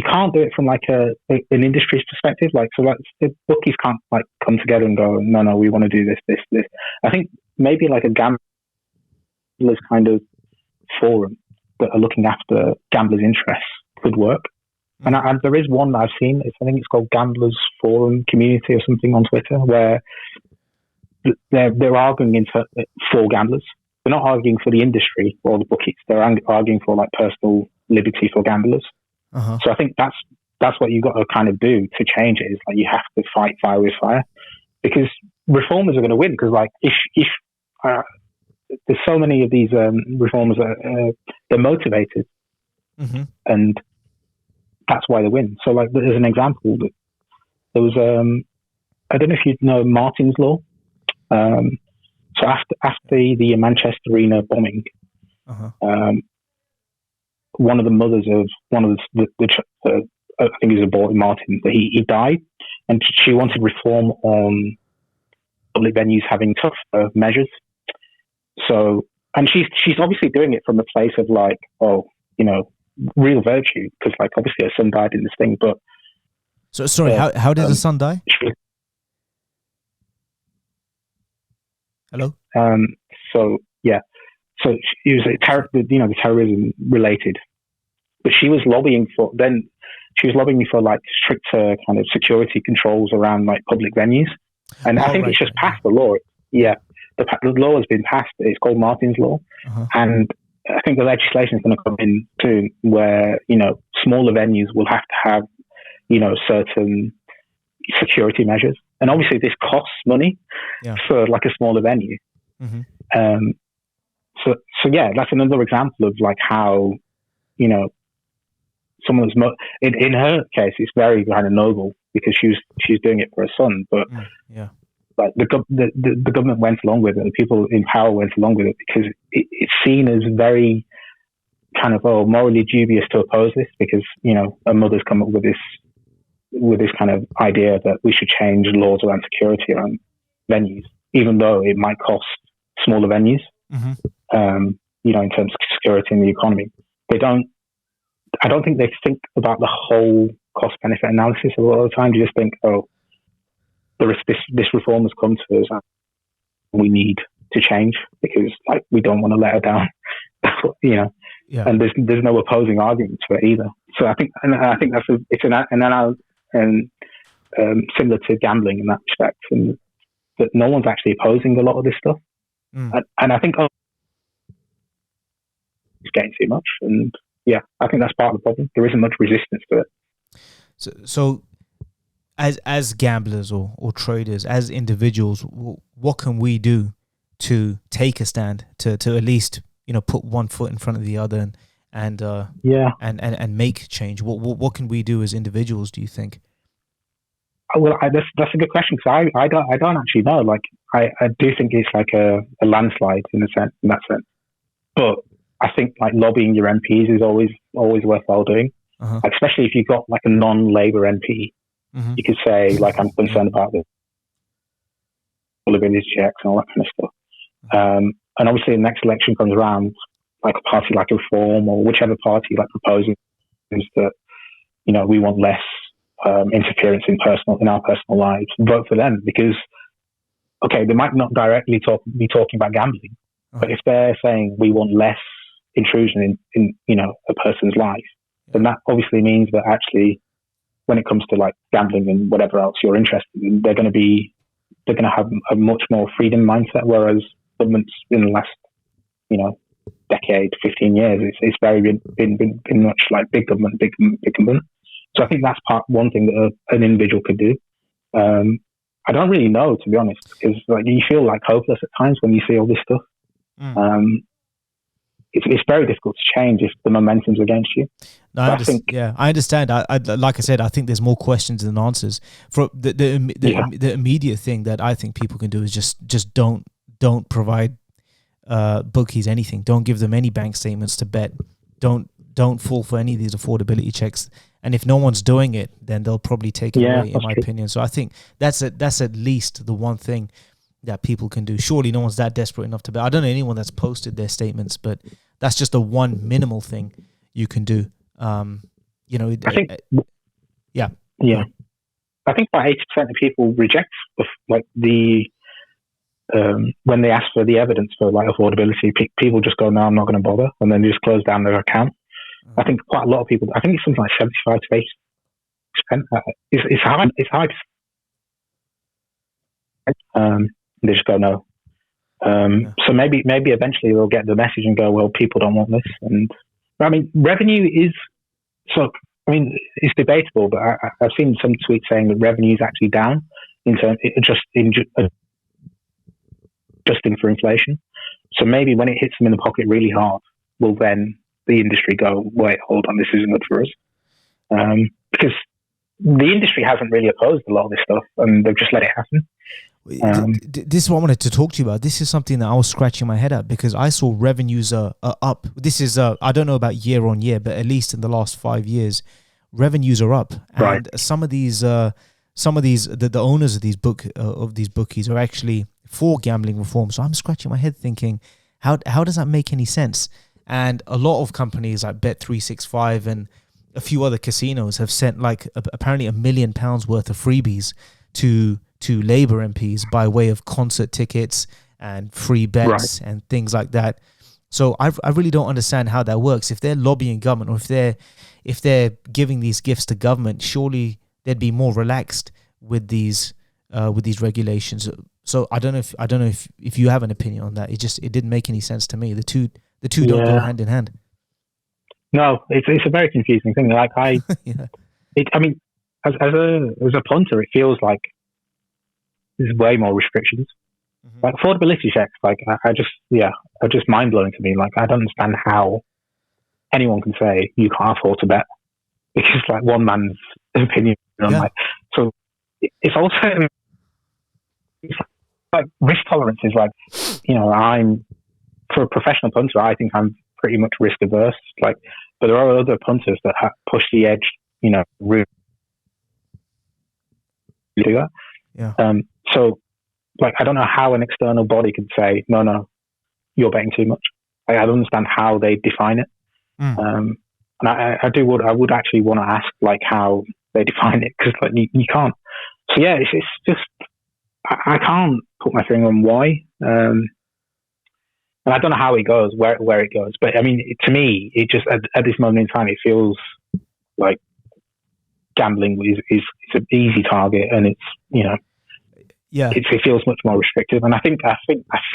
can't do it from like an industry's perspective. Like, so like the bookies can't like come together and go, no, we want to do this. I think maybe like a gamblers kind of forum that are looking after gamblers' interests could work. And there is one that I've seen. I think it's called Gamblers Forum Community or something on Twitter, where they're arguing for gamblers. They're not arguing for the industry or the bookies. They're arguing for like personal liberty for gamblers. So I think that's what you've got to kind of do to change it. Is like you have to fight fire with fire, because reformers are going to win. Because like if there's so many of these reformers that they're motivated, and that's why they win. So like there's an example that there was I don't know if you know Martin's Law. So after the Manchester Arena bombing, one of the mothers of one of the I think he was a boy, Martin, but he died, and she wanted reform on public venues having tougher measures. So, and she's obviously doing it from a place of like, oh, you know, real virtue, because like obviously her son died in this thing. But so sorry, how did the son die? Hello. So yeah, so it was the terrorism related, but she was lobbying for like stricter kind of security controls around like public venues, and I think it's just passed the law. Yeah, the law has been passed. It's called Martin's Law, and I think the legislation is going to come in soon, where smaller venues will have to have certain security measures, and obviously this costs money for like a smaller venue. So yeah, that's another example of like how someone's in her case it's very kind of noble because she's doing it for her son, but like the government went along with it, the people in power went along with it because it's seen as very kind of morally dubious to oppose this, because a mother's come up with this kind of idea that we should change laws around security around venues, even though it might cost smaller venues. In terms of security in the economy, I don't think they think about the whole cost benefit analysis a lot of the time. You just think, this reform has come to us, and we need to change because like we don't want to let her down. And there's no opposing argument to it either. So I think similar to gambling in that respect, and that no one's actually opposing a lot of this stuff. And I think it's getting too much, and I think that's part of the problem. There isn't much resistance to it. So as gamblers or traders, as individuals, what can we do to take a stand, to at least put one foot in front of the other and make change? What can we do as individuals, do you think? Well, that's a good question, because I don't actually know. Like I do think it's like a landslide in that sense, but I think like lobbying your MPs is always worthwhile doing. Like, especially if you've got like a non-Labour MP, you could say like, I'm concerned about the ability checks and all that kind of stuff. And obviously the next election comes around, like a party like Reform or whichever party like proposes that we want less interference in our personal lives, vote for them, because they might not directly be talking about gambling, but if they're saying we want less intrusion in a person's life, then that obviously means that actually when it comes to like gambling and whatever else you're interested in, they're going to have a much more freedom mindset, whereas governments in the last decade, 15 years, it's very been much like big government. So I think that's one thing that an individual could do. I don't really know, to be honest, because like you feel like hopeless at times when you see all this stuff. It's very difficult to change if the momentum's against you. No, I understand. I like I said, I think there's more questions than answers. For the immediate thing that I think people can do is just don't provide bookies anything. Don't give them any bank statements to bet. Don't fall for any of these affordability checks. And if no one's doing it, then they'll probably take it away, in my true. opinion. So I think that's at least the one thing that people can do. Surely no one's that desperate enough to bet. I don't know anyone that's posted their statements, but that's just the one minimal thing you can do. I think, yeah. I think about 80% of people reject like the when they ask for the evidence for like affordability. People just go, no, I'm not going to bother, and then just close down their account. I think quite a lot of people. I think it's something like 75 to 80%. It's high. It's high. They just go no. So maybe eventually they'll get the message and go, well, people don't want this. And I mean, revenue is so. I mean, it's debatable, but I've seen some tweets saying that revenue is actually down in terms adjusting for inflation. So maybe when it hits them in the pocket really hard, will then the industry go, wait, hold on, this isn't good for us, because the industry hasn't really opposed a lot of this stuff, and they've just let it happen. This is what I wanted to talk to you about. This is something that I was scratching my head at, because I saw revenues are up. This is I don't know about year on year, but at least in the last 5 years, revenues are up. Right. And some of these the owners of these bookies are actually for gambling reform. So I'm scratching my head thinking, how does that make any sense? And a lot of companies like Bet365 and a few other casinos have sent like apparently £1 million worth of freebies to Labour MPs by way of concert tickets and free bets and things like that. So I really don't understand how that works. If they're lobbying government, or if they're giving these gifts to government, surely they'd be more relaxed with these regulations. So I don't know if you have an opinion on that. It didn't make any sense to me. The two don't go hand in hand. No, it's a very confusing thing. Like I mean, as a punter, it feels like there's way more restrictions. Mm-hmm. Like affordability checks, like are just mind blowing to me. Like I don't understand how anyone can say you can't afford to bet, because like one man's opinion. Like, so it's also like risk tolerance is like, I'm, for a professional punter, I think I'm pretty much risk averse. Like, but there are other punters that push the edge, really do that. Yeah. So, like, I don't know how an external body could say, no, you're betting too much. Like, I don't understand how they define it. And I would actually want to ask, like, how they define it, because like you can't. So yeah, it's just I can't put my finger on why. And I don't know how it goes, where it goes. But I mean, to me, it just at this moment in time, it feels like gambling is an easy target, and it's it feels much more restrictive. And I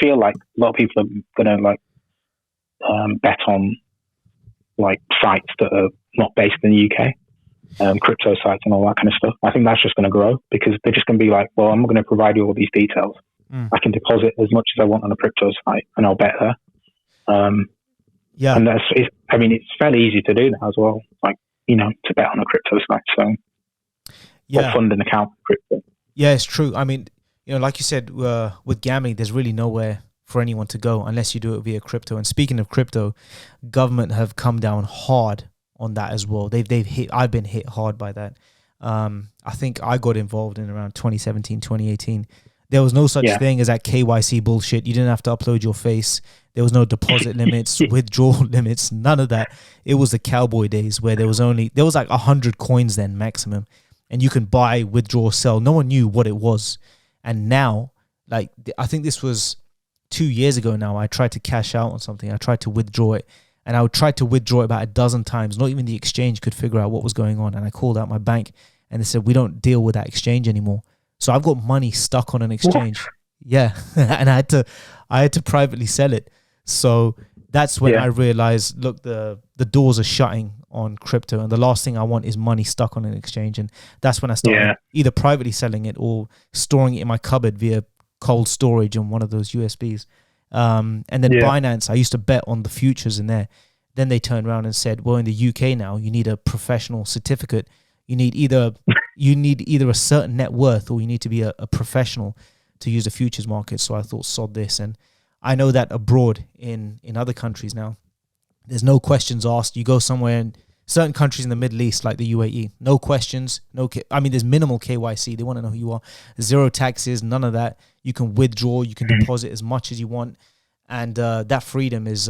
feel like a lot of people are going to like bet on like sites that are not based in the UK, crypto sites and all that kind of stuff. I think that's just going to grow, because they're just going to be like, well, I'm going to provide you all these details. I can deposit as much as I want on a crypto site, and I'll bet there. And it's fairly easy to do now as well, like, to bet on a crypto site. So, or fund an account for crypto. Yeah, it's true. I mean, like you said, with gambling, there's really nowhere for anyone to go unless you do it via crypto. And speaking of crypto, government have come down hard on that as well. I've been hit hard by that. I think I got involved in around 2017, 2018. There was no such thing as that KYC bullshit. You didn't have to upload your face. There was no deposit limits, withdrawal limits, none of that. It was the cowboy days where there was like 100 coins then maximum, and you can buy, withdraw, sell. No one knew what it was. And now, like, I think this was 2 years ago now, I tried to cash out on something. I tried to withdraw it, and I would try to withdraw it about a dozen times. Not even the exchange could figure out what was going on. And I called out my bank, and they said, we don't deal with that exchange anymore. So I've got money stuck on an exchange. What? Yeah. And I had to privately sell it. So that's when I realized, look, the doors are shutting on crypto, and the last thing I want is money stuck on an exchange. And that's when I started either privately selling it or storing it in my cupboard via cold storage on one of those USBs. And then Binance, I used to bet on the futures in there. Then they turned around and said, well, in the UK now, you need a professional certificate. You need either a certain net worth, or you need to be a professional to use the futures market. So I thought, sod this. And I know that abroad in other countries now, there's no questions asked. You go somewhere and certain countries in the Middle East, like the UAE, no questions, there's minimal KYC. They want to know who you are. Zero taxes, none of that. You can withdraw, you can deposit as much as you want, and that freedom is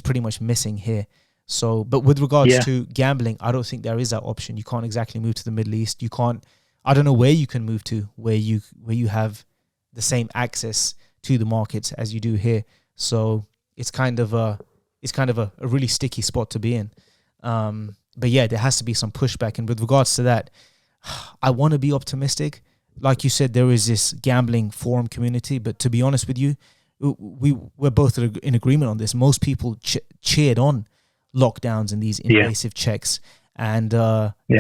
pretty much missing here. So, but with regards to gambling, I don't think there is that option. You can't exactly move to the Middle East. You can't. I don't know where you can move to where you have the same access to the markets as you do here. So it's kind of a really sticky spot to be in. But yeah, there has to be some pushback. And with regards to that, I want to be optimistic. Like you said, there is this gambling forum community, but to be honest with you, we're both in agreement on this. Most people cheered on lockdowns and these invasive checks, and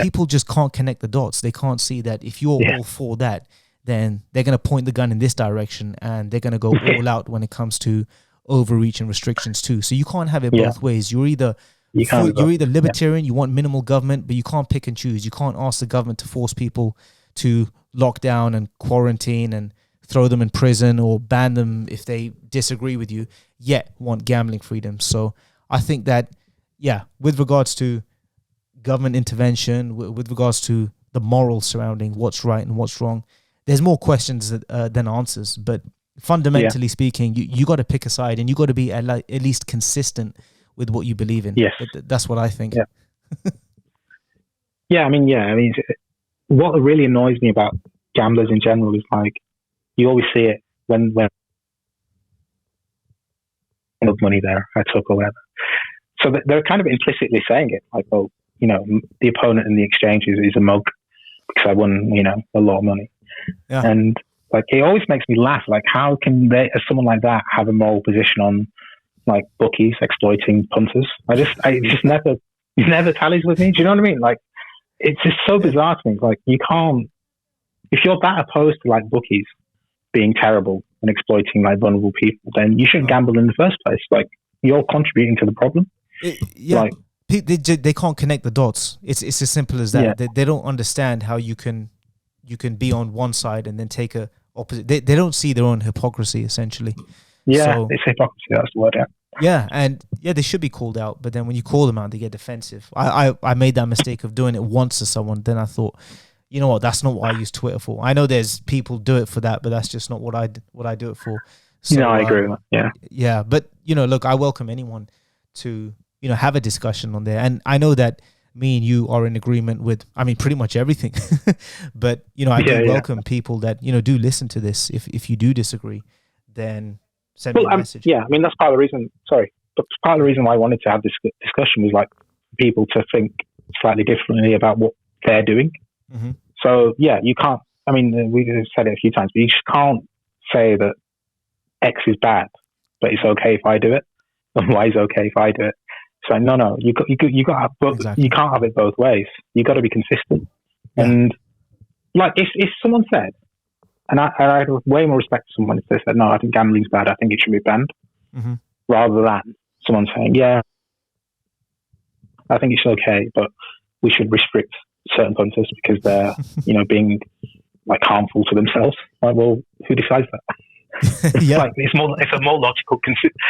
people just can't connect the dots. They can't see that if you're all for that, then they're going to point the gun in this direction, and they're going to go all out when it comes to overreach and restrictions too. So you can't have it both ways. You're either libertarian, you want minimal government, but you can't pick and choose. You can't ask the government to force people to lock down and quarantine and throw them in prison or ban them if they disagree with you, yet want gambling freedom. So I think that, with regards to government intervention, with regards to the morals surrounding what's right and what's wrong, there's more questions than answers. But fundamentally speaking, you got to pick a side, and you got to be at least consistent with what you believe in. Yes. That's what I think. What really annoys me about gamblers in general is, like, you always see it when money there, I took or whatever. So they're kind of implicitly saying it, like, oh, the opponent in the exchange is a mug because I won, a lot of money. Yeah. And like, it always makes me laugh. Like, how can someone like that have a moral position on, like, bookies exploiting punters? It just never tallies with me. Do you know what I mean? Like, it's just so bizarre to me. Like, you can't, if you're that opposed to, like, bookies being terrible and exploiting, like, vulnerable people, then you shouldn't gamble in the first place. Like, you're contributing to the problem. They can't connect the dots. It's as simple as that. They don't understand how you can be on one side and then take a opposite. They don't see their own hypocrisy, essentially. It's hypocrisy. That's the word. They should be called out. But then when you call them out, they get defensive. I made that mistake of doing it once to someone. Then I thought, you know what? That's not what I use Twitter for. I know there's people do it for that, but that's just not what I do it for. So, I agree with that. Yeah. But look, I welcome anyone to have a discussion on there, and I know that me and you are in agreement with, pretty much everything. But I do welcome people that do listen to this. If you do disagree, then send me a message. That's part of the reason. Sorry, but part of the reason why I wanted to have this discussion was, like, people to think slightly differently about what they're doing. Mm-hmm. So you can't. We've said it a few times, but you just can't say that X is bad, but it's okay if I do it, and Y is okay if I do it. So no, you got exactly. You can't have it both ways. You got to be consistent. Yeah. And like, if someone said, and I have way more respect for someone if they said, no, I think gambling's bad, I think it should be banned, rather than someone saying, I think it's okay, but we should restrict certain punters because they're being, like, harmful to themselves. Like, well, who decides that? It's a more logical, consistent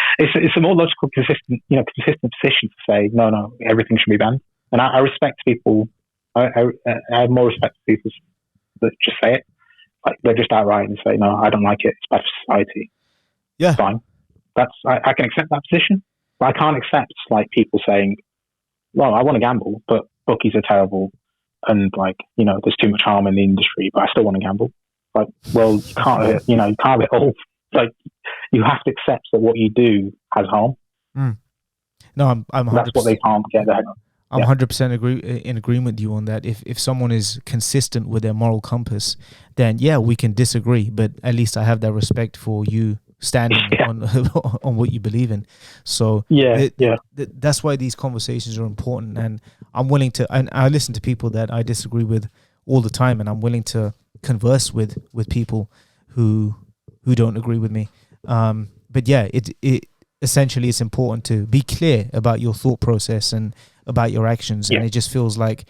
position to say no, everything should be banned. And I respect people. I have more respect for people that just say it, like, they're just outright and say, no, I don't like it. It's bad for society. Yeah, it's fine. I can accept that position, but I can't accept, like, people saying, well, I want to gamble, but bookies are terrible, and, like, there's too much harm in the industry, but I still want to gamble. Like, well, you can't, you can't have it all. Like, you have to accept that what you do has harm. No, I'm 100%. That's what they can't get there. I'm 100% in agreement with you on that. If someone is consistent with their moral compass, then we can disagree, but at least I have that respect for you standing on what you believe in. So that's why these conversations are important, and I'm willing to. And I listen to people that I disagree with all the time, and I'm willing to converse with people who don't agree with me. But it essentially, it's important to be clear about your thought process and about your actions. And it just feels like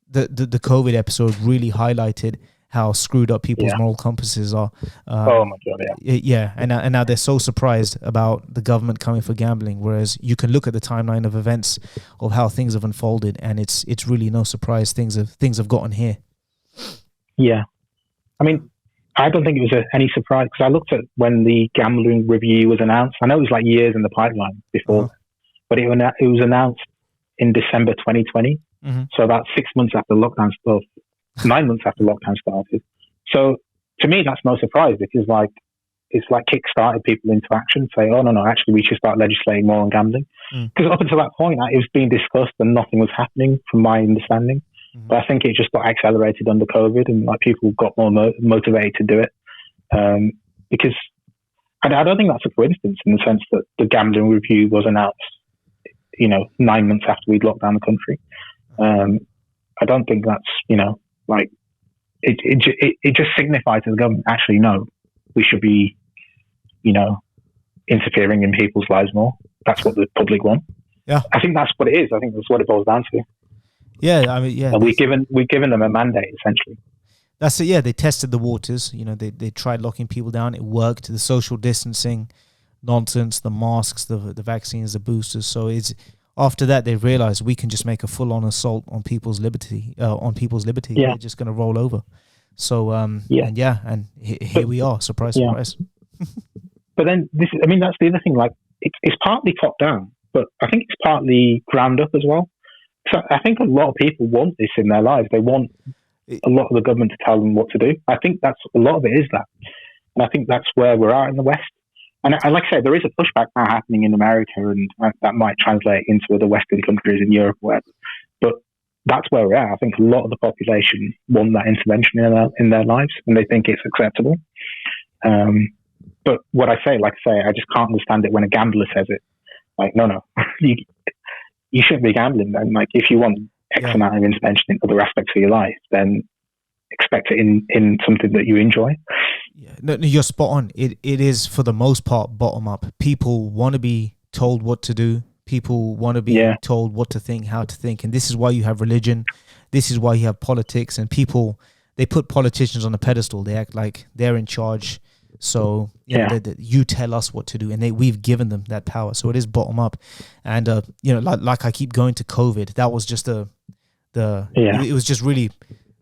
the COVID episode really highlighted how screwed up people's moral compasses are. Oh my God, yeah. And now they're so surprised about the government coming for gambling, whereas you can look at the timeline of events of how things have unfolded, and it's really no surprise things have gotten here. Yeah, I mean, I don't think it was any surprise, because I looked at when the gambling review was announced. I know it was like years in the pipeline before, but it was announced in December 2020. So about 6 months after lockdown started, 9 months after lockdown started. So to me, that's no surprise, because it's like kick-started people into action, say, oh, no, actually we should start legislating more on gambling. Because up until that point, it was being discussed and nothing was happening from my understanding. But I think it just got accelerated under COVID, and like people got more motivated to do it. Because I don't think that's a coincidence, in the sense that the gambling review was announced, 9 months after we'd locked down the country. I don't think that's, like it just signifies to the government, actually, no, we should be, interfering in people's lives more. That's what the public want. Yeah, I think that's what it is. I think that's what it boils down to. Yeah, I mean, yeah. And we've given them a mandate, essentially. That's it. Yeah, they tested the waters. They tried locking people down. It worked. The social distancing nonsense, the masks, the vaccines, the boosters. So it's after that they realized we can just make a full-on assault on people's liberty. They're just going to roll over. So and here we are. Surprise. But then that's the other thing. Like it's partly top down, but I think it's partly ground up as well. So I think a lot of people want this in their lives. They want a lot of the government to tell them what to do. I think that's a lot of it is that. And I think that's where we're at in the West. And like I said, there is a pushback now happening in America, and that might translate into other Western countries in Europe, whatever. But that's where we're at. I think a lot of the population want that intervention in their lives, and they think it's acceptable. But what I say, I just can't understand it when a gambler says it. Like, no, you shouldn't be gambling then. Like, if you want X amount of intervention in other aspects of your life, then expect it in something that you enjoy. Yeah, no, you're spot on. It is, for the most part, bottom up. People want to be told what to do. People want to be told what to think, how to think. And this is why you have religion. This is why you have politics. And people, they put politicians on a pedestal. They act like they're in charge. So you tell us what to do, and we've given them that power. So it is bottom up, and like I keep going to COVID. That was just it was just really,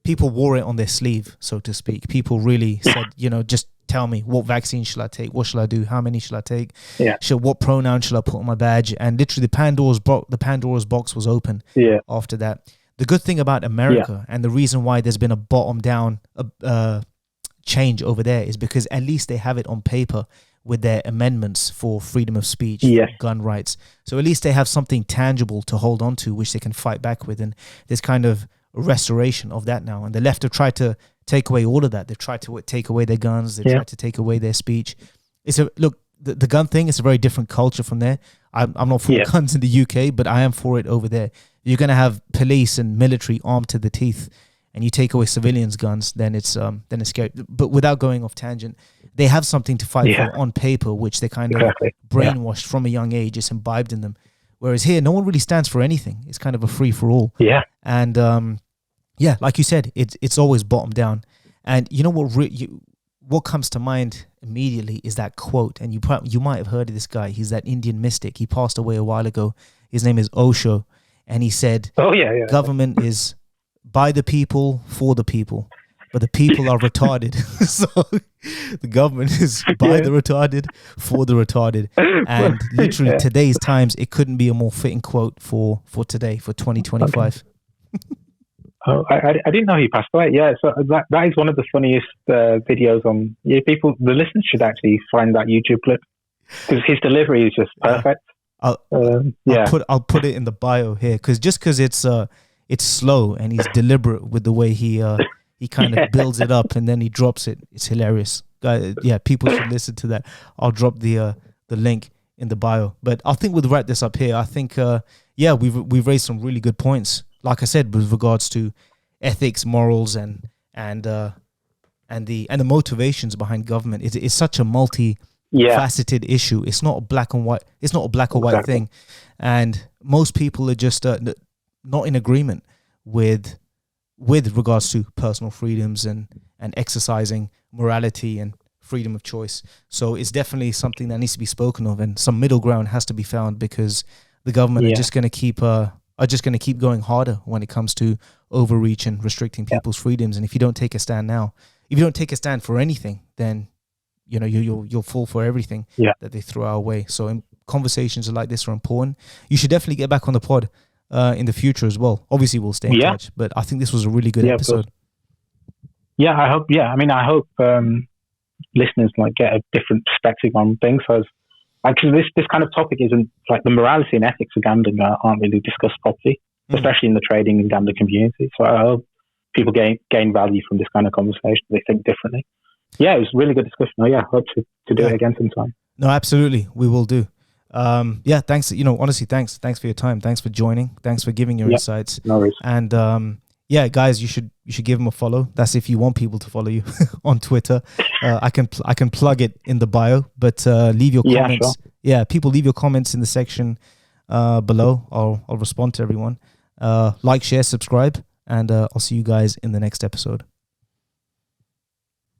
people wore it on their sleeve, so to speak. People really said, just tell me, what vaccine should I take? What should I do? How many should I take? What pronoun should I put on my badge? And literally, the Pandora's box was open. After that, the good thing about America and the reason why there's been a bottom down change over there is because at least they have it on paper with their amendments for freedom of speech, gun rights. So at least they have something tangible to hold on to, which they can fight back with. And there's kind of a restoration of that now. And the left have tried to take away all of that. They've tried to take away their guns. They've tried to take away their speech. The gun thing is a very different culture from there. I'm not for guns in the UK, but I am for it over there. You're going to have police and military armed to the teeth, and you take away civilians' guns, then it's scary. But without going off tangent, they have something to fight for on paper, which they kind of brainwashed from a young age. It's imbibed in them. Whereas here, no one really stands for anything. It's kind of a free for all. And like you said, it's always bottom down. And you know what comes to mind immediately is that quote. And you might have heard of this guy. He's that Indian mystic. He passed away a while ago. His name is Osho, and he said, government is by the people, for the people, but the people are retarded. So the government is by the retarded, for the retarded. And literally today's times, it couldn't be a more fitting quote for today, for 2025. I didn't know he passed away. Yeah, so that is one of the funniest videos on. The listeners should actually find that YouTube clip, because his delivery is just perfect. I'll put it in the bio here, because it's slow and he's deliberate with the way he kind of builds it up and then he drops it. It's hilarious. People should listen to that. I'll drop the link in the bio. But I think we'll wrap this up here. I think we've raised some really good points. Like I said, with regards to ethics, morals, and the motivations behind government. It's such a faceted issue. It's not a black and white. It's not a black or white thing, and most people are just not in agreement with with regards to personal freedoms and exercising morality and freedom of choice. So it's definitely something that needs to be spoken of, and some middle ground has to be found, because the government are just going to keep going harder when it comes to overreach and restricting people's freedoms. And if you don't take a stand now, if you don't take a stand for anything, then you'll fall for everything that they throw our way. So conversations like this are important. You should definitely get back on the pod in the future as well. Obviously, we'll stay in touch, but I think this was a really good episode. Yeah, I hope. Yeah, I mean, I hope listeners like get a different perspective on things. So, because this kind of topic isn't like the morality and ethics of gambling aren't really discussed properly, especially in the trading and gambling community. So I hope people gain value from this kind of conversation. They think differently. Yeah, it was a really good discussion. Oh yeah, hope to do it again sometime. No, absolutely, we will do. Thanks. Honestly, thanks for your time. Thanks for joining. Thanks for giving your insights. No worries. And guys, you should give him a follow. That's if you want people to follow you on Twitter. I can plug it in the bio, but leave your comments. Sure. Yeah, people, leave your comments in the section below. I'll respond to everyone. Like, share, subscribe, and I'll see you guys in the next episode.